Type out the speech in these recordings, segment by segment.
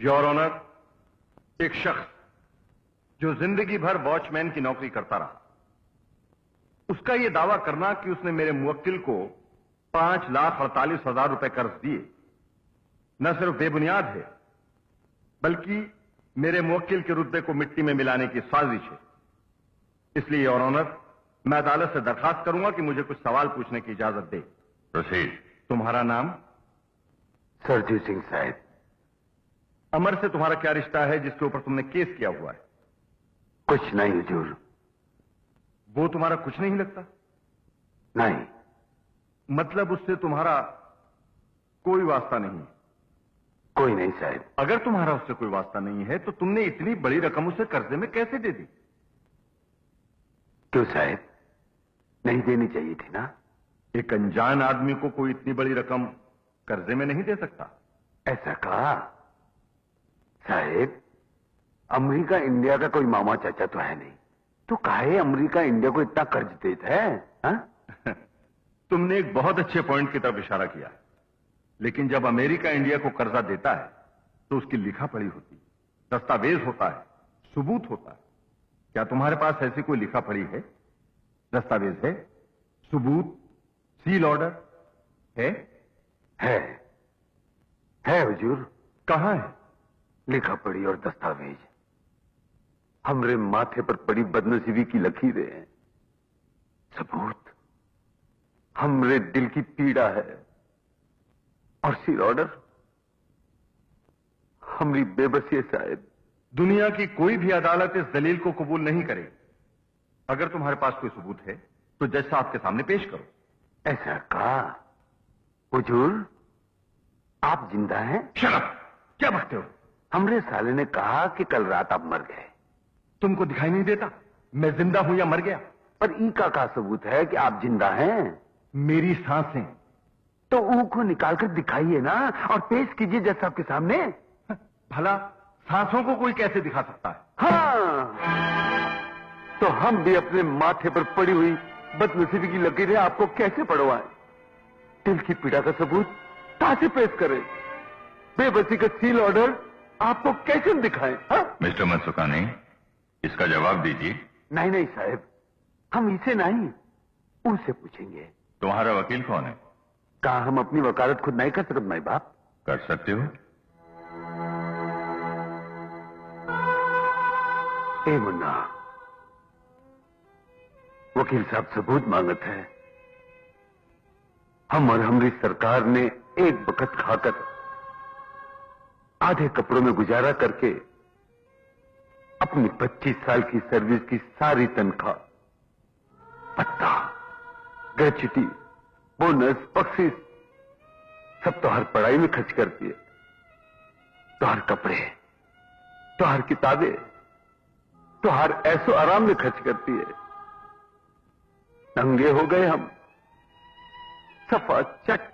Your honour, एक शख्स जो जिंदगी भर वॉचमैन की नौकरी करता रहा, उसका यह दावा करना कि उसने मेरे मुवक्किल को 5,48,000 रुपए कर्ज दिए न सिर्फ बेबुनियाद है, बल्कि मेरे मुवक्किल के रुतबे को मिट्टी में मिलाने की साजिश है। इसलिए योर ऑनर, मैं अदालत से दरखास्त करूंगा कि मुझे कुछ सवाल पूछने की इजाजत दे। प्रोसीड। तुम्हारा नाम? सरजीत सिंह साहब। अमर से तुम्हारा क्या रिश्ता है जिसके ऊपर तुमने केस किया हुआ है? कुछ नहीं हुजूर। वो तुम्हारा कुछ नहीं लगता? नहीं। मतलब उससे तुम्हारा कोई वास्ता नहीं? कोई नहीं साहब। अगर तुम्हारा उससे कोई वास्ता नहीं है तो तुमने इतनी बड़ी रकम उसे कर्जे में कैसे दे दी? क्यों साहब, नहीं देनी चाहिए थी ना? एक अनजान आदमी को कोई इतनी बड़ी रकम कर्जे में नहीं दे सकता। ऐसा कहा साहब, अमेरिका इंडिया का कोई मामा चाचा तो है नहीं, तो काहे अमेरिका इंडिया को इतना कर्ज देता है? हा? तुमने एक बहुत अच्छे पॉइंट की तरफ इशारा किया, लेकिन जब अमेरिका इंडिया को कर्जा देता है तो उसकी लिखा पढ़ी होती, दस्तावेज होता है, सबूत होता है। क्या तुम्हारे पास ऐसी कोई लिखा पढ़ी है, दस्तावेज है, सबूत, सील ऑर्डर है? है हुजूर। कहां है लिखा पढ़ी और दस्तावेज? हमरे माथे पर पड़ी बदनसीबी की लकीरें हैं, सबूत हमरे दिल की पीड़ा है, और सील ऑर्डर हमारी बेबसी है साहब। दुनिया की कोई भी अदालत इस दलील को कबूल नहीं करेगी। अगर तुम्हारे पास कोई सबूत है तो जज साहब के सामने पेश करो। ऐसा कहा हुजूर, आप जिंदा हैं? शराब क्या बकते हो? हमरे साले ने कहा कि कल रात आप मर गए। तुमको दिखाई नहीं देता मैं जिंदा हूं या मर गया? पर ई का सबूत है कि आप जिंदा हैं? मेरी सांसें। तो ऊ को निकालकर दिखाइए ना और पेश कीजिए जज साहब के सामने। भला सांसों को कोई कैसे दिखा सकता है? हाँ, तो हम भी अपने माथे पर पड़ी हुई बदनसीबी की लकीरें आपको कैसे पढ़वाएं? दिल की पीड़ा का सबूत कहां से पेश करें? बेबसी का सील ऑर्डर आपको कैसे दिखाएं? हाँ? मिस्टर मनसुखानी, इसका जवाब दीजिए। नहीं नहीं साहब, हम इसे नहीं उनसे पूछेंगे। तुम्हारा वकील कौन है? कहा हम अपनी वकालत खुद नहीं कर सकते माई बाप? कर सकते हो। ए मुन्ना, वकील साहब सबूत मांगत है। हम और हमारी सरकार ने एक वक्त खाकर आधे कपड़ों में गुजारा करके अपनी 25 साल की सर्विस की सारी तनख्वाह, पत्ता, ग्रेच्युटी, बोनस, बख्शीश सब तो हर पढ़ाई में खर्च करती है, तो हर कपड़े, तो हर किताबें, तो हर ऐसो आराम में खर्च करती है। नंगे हो गए हम, सफा चट।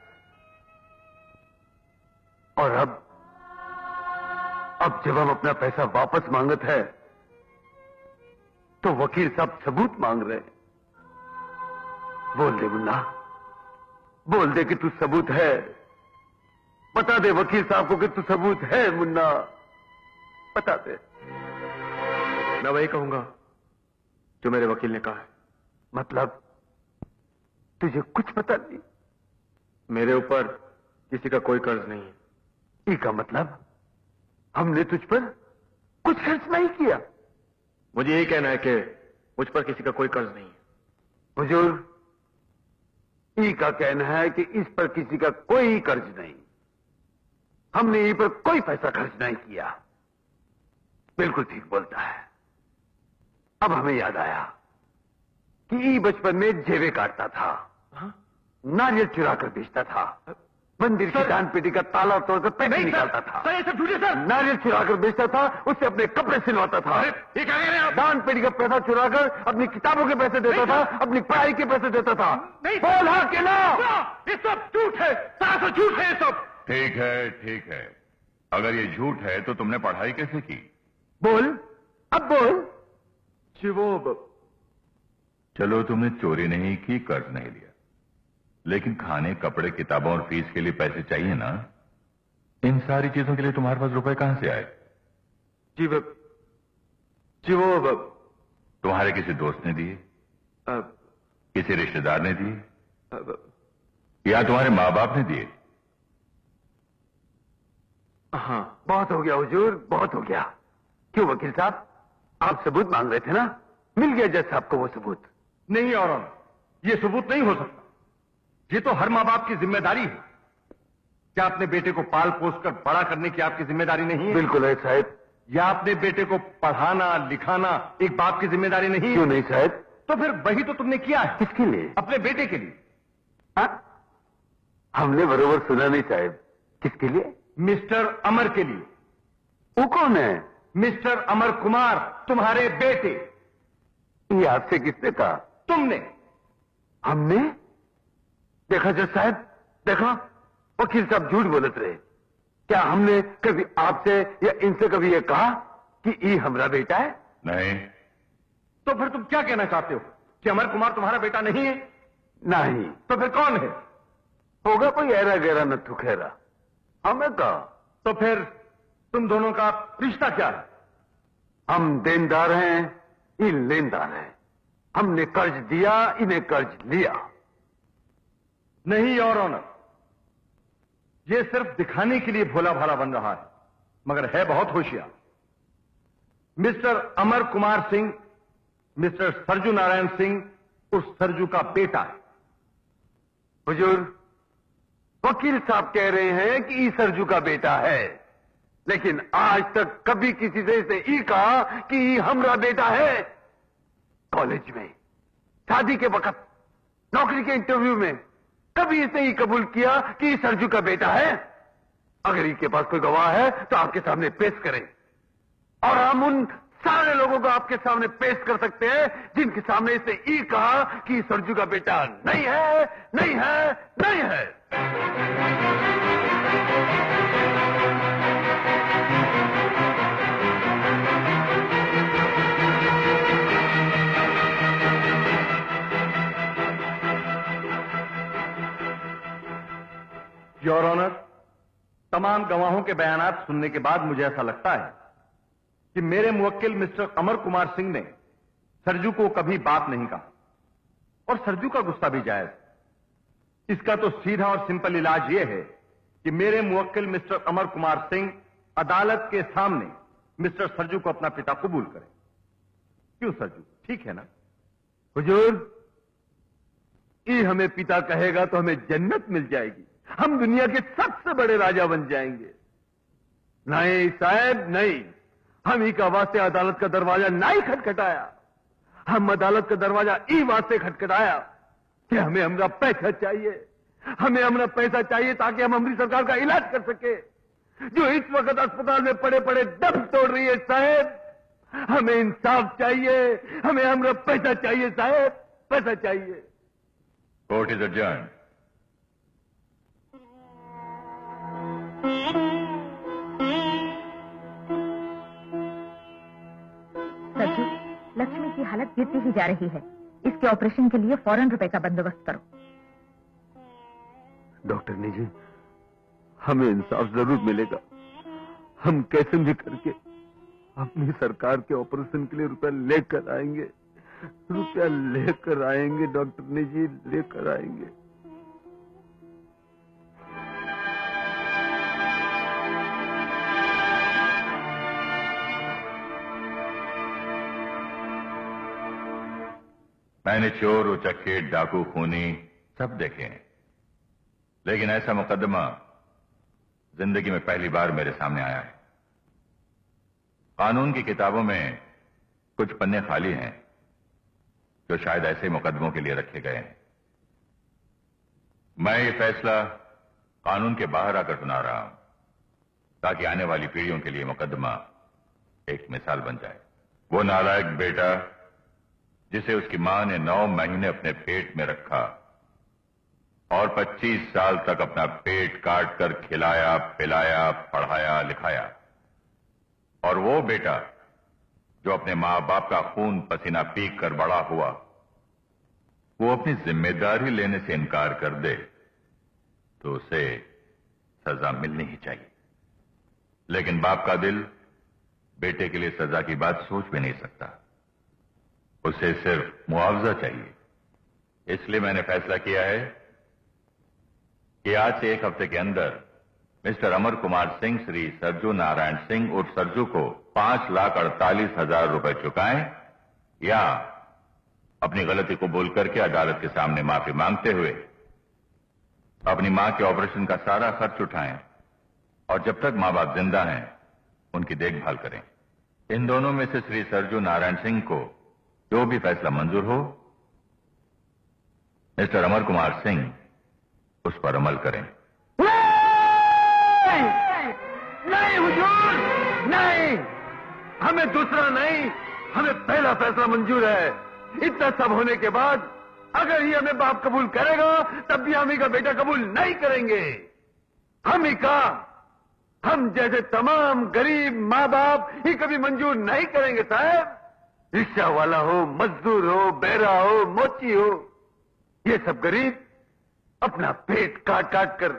और अब जब हम अपना पैसा वापस मांगत है तो वकील साहब सबूत मांग रहे हैं। बोल दे मुन्ना, बोल दे कि तू सबूत है। बता दे वकील साहब को कि तू सबूत है मुन्ना, बता दे। मैं वही कहूंगा जो मेरे वकील ने कहा है। मतलब तुझे कुछ पता नहीं? मेरे ऊपर किसी का कोई कर्ज नहीं है। ई का मतलब हमने तुझ पर कुछ खर्च नहीं किया? मुझे यही कहना है कि मुझ पर किसी का कोई कर्ज नहीं है। हुजूर, ई का कहना है कि इस पर किसी का कोई कर्ज नहीं, हमने ई पर कोई पैसा खर्च नहीं किया। बिल्कुल ठीक बोलता है। अब हमें याद आया कि ई बचपन में जेवे काटता था, नारियल चुरा कर बेचता था, मंदिर की दान पेटी का ताला तोड़कर पैसे निकालता था, सर ये सब झूठे सर। नारियल चुराकर बेचता था, उससे अपने कपड़े सिलवाता था, ये क्या कह रहे हैं आप? दान पेटी का पैसा चुराकर अपनी किताबों के पैसे देता था, अपनी पढ़ाई के पैसे देता था। बोल हाँ कि ना? ये सब झूठ है, सारा झूठ है ये सब। ठीक है, ठीक है। अगर ये झूठ है तो तुमने पढ़ाई कैसे की? बोल, अब बोल। चलो, तुमने चोरी नहीं की, कर्ज नहीं लिया, लेकिन खाने, कपड़े, किताबों और फीस के लिए पैसे चाहिए ना? इन सारी चीजों के लिए तुम्हारे पास रुपए कहां से आए? वो तुम्हारे किसी दोस्त ने दिए, किसी रिश्तेदार ने दिए, या तुम्हारे माँ बाप ने दिए? हाँ, बहुत हो गया हुजूर, बहुत हो गया। क्यों वकील साहब, आप सबूत मांग रहे थे ना? मिल गया जज साहब को वो सबूत। नहीं और ये सबूत नहीं हो सकता। ये तो हर मां बाप की जिम्मेदारी है। क्या अपने बेटे को पाल पोस कर बड़ा करने की आपकी जिम्मेदारी नहीं है? बिल्कुल है साहब। या अपने बेटे को पढ़ाना लिखाना एक बाप की जिम्मेदारी नहीं है? क्यों नहीं साहब? तो फिर वही तो तुमने किया है। किसके लिए? अपने बेटे के लिए। हमने बरोबर सुना नहीं साहब। किसके लिए? मिस्टर अमर के लिए। वो कौन है? मिस्टर अमर कुमार, तुम्हारे बेटे। ये आपसे किसने कहा? तुमने। हमने? देखा जज साहब, देखा वकील साहब झूठ बोलत रहे। क्या हमने कभी आपसे या इनसे कभी ये कहा कि ये हमारा बेटा है? नहीं। तो फिर तुम क्या कहना चाहते हो कि अमर कुमार तुम्हारा बेटा नहीं है? नहीं। तो फिर कौन है? होगा कोई ऐरा गहरा नथु खैरा। हमें कहा। तो फिर तुम दोनों का रिश्ता क्या है? हम देनदार हैं, ये लेनदार हैं। हमने कर्ज दिया, इन्हें कर्ज लिया। नहीं और ऑनर, ये सिर्फ दिखाने के लिए भोला भाला बन रहा है, मगर है बहुत होशियार। मिस्टर अमर कुमार सिंह मिस्टर सरजू नारायण सिंह उस सरजू का बेटा है। हुजूर, वकील साहब कह रहे हैं कि ई सरजू का बेटा है, लेकिन आज तक कभी किसी से इसे ई कहा कि ई हमरा बेटा है। कॉलेज में, शादी के वक्त, नौकरी के इंटरव्यू में कभी इसे ही कबूल किया कि सरजू का बेटा है। अगर इसके पास कोई गवाह है तो आपके सामने पेश करें, और हम उन सारे लोगों को आपके सामने पेश कर सकते हैं जिनके सामने इसे ई कहा कि सरजू का बेटा नहीं है, नहीं है, नहीं है। योर ऑनर, तमाम गवाहों के बयानात सुनने के बाद मुझे ऐसा लगता है कि मेरे मुवक्किल मिस्टर अमर कुमार सिंह ने सरजू को कभी बाप नहीं कहा, और सरजू का गुस्सा भी जायज। इसका तो सीधा और सिंपल इलाज यह है कि मेरे मुवक्किल मिस्टर अमर कुमार सिंह अदालत के सामने मिस्टर सरजू को अपना पिता कबूल करें। क्यों सरजू, ठीक है ना? हुजूर, ये हमें पिता कहेगा तो हमें जन्नत मिल जाएगी, हम दुनिया के सबसे बड़े राजा बन जाएंगे। नहीं साहब, नहीं। हम ही का वास्ते अदालत का दरवाजा नहीं खटखटाया, हम अदालत का दरवाजा ई वास्ते खटखटाया कि हमें हमारा पैसा चाहिए, हमें हमारा पैसा चाहिए ताकि हम हमारी सरकार का इलाज कर सके, जो इस वक्त अस्पताल में पड़े पड़े दम तोड़ रही है। साहब, हमें इंसाफ चाहिए, हमें हमारा पैसा चाहिए साहब, पैसा चाहिए। Court is adjourned. Sarju, Lakshmi की हालत गिरती ही जा रही है, इसके ऑपरेशन के लिए फौरन रुपए का बंदोबस्त करो। डॉक्टर जी, हमें इंसाफ जरूर मिलेगा। हम कैसे भी करके अपनी सरकार के ऑपरेशन के लिए रुपया लेकर आएंगे, रुपया लेकर आएंगे डॉक्टर जी, लेकर आएंगे। मैंने चोर उचक्के डाकू खूनी सब देखे हैं, लेकिन ऐसा मुकदमा जिंदगी में पहली बार मेरे सामने आया है। कानून की किताबों में कुछ पन्ने खाली हैं जो शायद ऐसे मुकदमों के लिए रखे गए हैं। मैं ये फैसला कानून के बाहर आकर सुना रहा हूं ताकि आने वाली पीढ़ियों के लिए मुकदमा एक मिसाल बन जाए। वो नालायक बेटा जिसे उसकी मां ने 9 महीने अपने पेट में रखा और 25 साल तक अपना पेट काट कर खिलाया, पिलाया, पढ़ाया, लिखाया, और वो बेटा जो अपने मां बाप का खून पसीना पीक कर बड़ा हुआ, वो अपनी जिम्मेदारी लेने से इनकार कर दे तो उसे सजा मिलनी ही चाहिए। लेकिन बाप का दिल बेटे के लिए सजा की बात सोच भी नहीं सकता। उसे सिर्फ मुआवजा चाहिए। इसलिए मैंने फैसला किया है कि आज से 1 हफ्ते के अंदर मिस्टर अमर कुमार सिंह श्री सरजू नारायण सिंह उर्फ सरजू को 5,48,000 रुपए चुकाएं या अपनी गलती को बोल करके अदालत के सामने माफी मांगते हुए अपनी मां के ऑपरेशन का सारा खर्च उठाएं और जब तक मां बाप जिंदा हैं उनकी देखभाल करें। इन दोनों में से श्री सरजू नारायण सिंह को जो भी फैसला मंजूर हो, मिस्टर अमर कुमार सिंह उस पर अमल करें। नहीं हुजूर, नहीं, हमें दूसरा नहीं, हमें पहला फैसला मंजूर है। इतना सब होने के बाद अगर ही हमें बाप कबूल करेगा तब भी हम ही का बेटा कबूल नहीं करेंगे। हम ही का, हम जैसे तमाम गरीब माँ बाप ही कभी मंजूर नहीं करेंगे साहब। रिक्शा वाला हो, मजदूर हो, बेरा हो, मोची हो, ये सब गरीब अपना पेट काट काट कर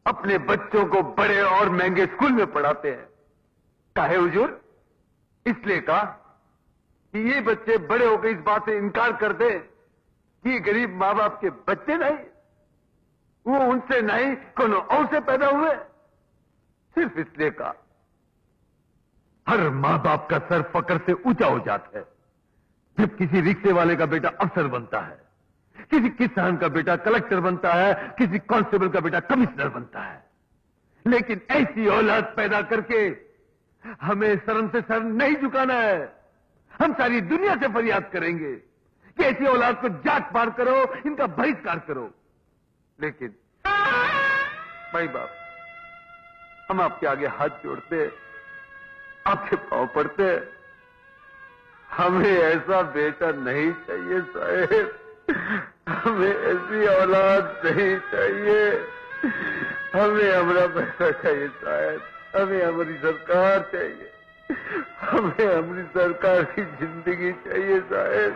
अपने बच्चों को बड़े और महंगे स्कूल में पढ़ाते हैं। काहे हुजूर? इसलिए कहा कि ये बच्चे बड़े होकर इस बात से इनकार कर दे कि गरीब माँ बाप के बच्चे नहीं, वो उनसे नहीं कोनो और से पैदा हुए। सिर्फ इसलिए कहा। हर माँ बाप का सर फकर से ऊंचा हो जाता है जब किसी रिक्शे वाले का बेटा अफसर बनता है, किसी किसान का बेटा कलेक्टर बनता है, किसी कांस्टेबल का बेटा कमिश्नर बनता है। लेकिन ऐसी औलाद पैदा करके हमें शर्म से सर नहीं झुकाना है। हम सारी दुनिया से फरियाद करेंगे कि ऐसी औलाद को जात पार करो, इनका बहिष्कार करो। लेकिन भाई बाप, हम आपके आगे हाथ जोड़ते, आपके पांव पड़ते, हमें ऐसा बेटा नहीं चाहिए साहेब, हमें ऐसी औलाद नहीं चाहिए। हमें हमारा पैसा चाहिए साहब, हमें हमारी सरकार चाहिए, हमें हमारी सरकार की जिंदगी चाहिए साहब।